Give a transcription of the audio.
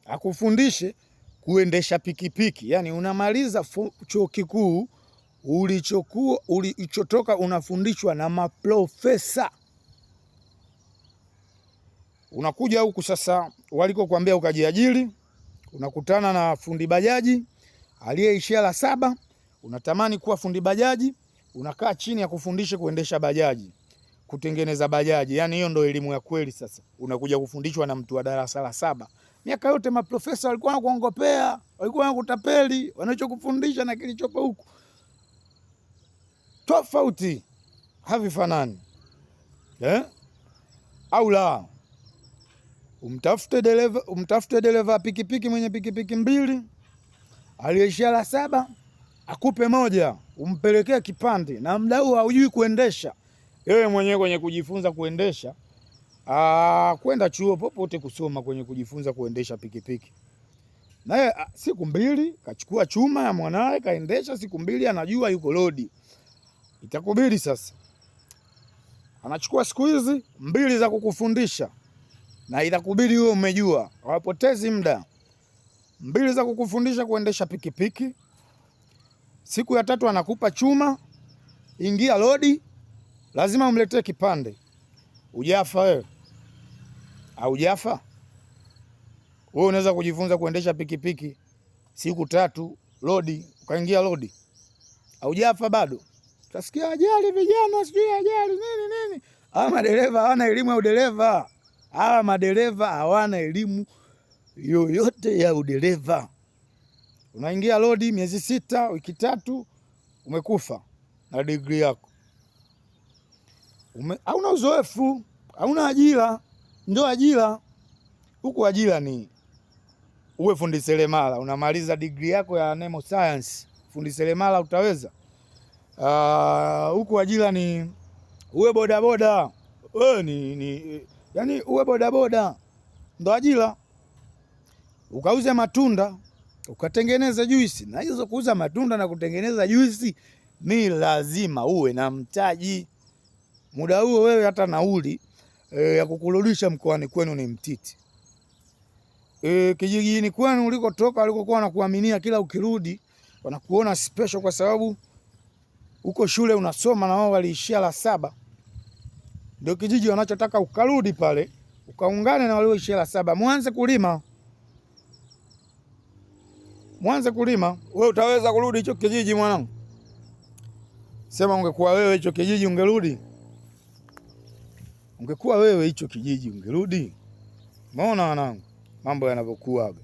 akufundishe kuendesha pikipiki. Yani unamaliza chuo kikuu, ulichotoka unafundishwa na maprofesa. Unakuja huku sasa waliko kuambia ukajiajiri, unakutana na fundi bajaji aliyeishia la 7, unatamani kuwa fundi bajaji, unakaa chini ya kufundisha kuendesha bajaji, kutengeneza bajaji. Yani hiyo ndio elimu ya kweli. Sasa unakuja kufundishwa na mtu wa darasa la 7. Miaka yote maprofesa walikuwa wanakuongopea, walikuwa wanakutapeli, wanachokufundisha na kilichopo huku tofauti, havifanani. Au la, umtafute dereva pikipiki mwenye pikipiki 2 aliyeishia la 7, akupe moja, umpelekea kipande, na muda huo haujui kuendesha. Wewe mwenyewe kwenye kujifunza kuendesha, kwenda chuo popote kusoma kwenye kujifunza kuendesha pikipiki. Naye siku 2 kachukua chuma ya mwanae kaendesha, siku 2 anajua yuko lodi. Itakubidi sasa anachukua siku hizi 2 za kukufundisha, na itakubidi wewe umejua, hawapotezi muda. 2 za kukufundisha kuendesha pikipiki, siku ya 3 anakupa chuma, ingia lodi, lazima umletee kipande. Ujafa wewe? Au jafa? Wewe unaweza kujifunza kuendesha pikipiki siku 3 lodi, ukaingia lodi. Au jafa bado? Utasikia ajali vijana, sijui ajali nini. Hawa madereva hawana elimu ya udereva. Hawa madereva hawana elimu yoyote ya udereva. Unaingia lodi miezi 6, wiki 3, umekufa na degree yako. Hauna uzoefu, hauna ajira. Ndio ajira. Huku ajira ni uwe fundi seremala, unamaliza degree yako ya nemo science, fundi seremala utaweza. Huku ajira ni uwe bodaboda. Yani uwe bodaboda ndo ajira. Ukauze matunda, ukatengeneza juisi. Na hizo kuuza matunda na kutengeneza juisi ni lazima uwe na mtaji. Muda huo wewe hata nauli ya kukurudisha mkoani kwenu ni mtiti. Kijijini kwenu ulikotoka, walikokuwa wanakuaminia kila ukirudi wanakuona special, kwa sababu uko shule unasoma na wao waliishia la 7. Ndio kijiji wanachotaka ukarudi pale, ukaungane na walioishia la 7, mwanze kulima. Wewe utaweza kurudi hicho kijiji mwanangu? Sema ungekuwa wewe hicho kijiji ungerudi? Ungekuwa wewe hicho kijiji ungerudi? Umeona wanangu mambo yanavyokuwa.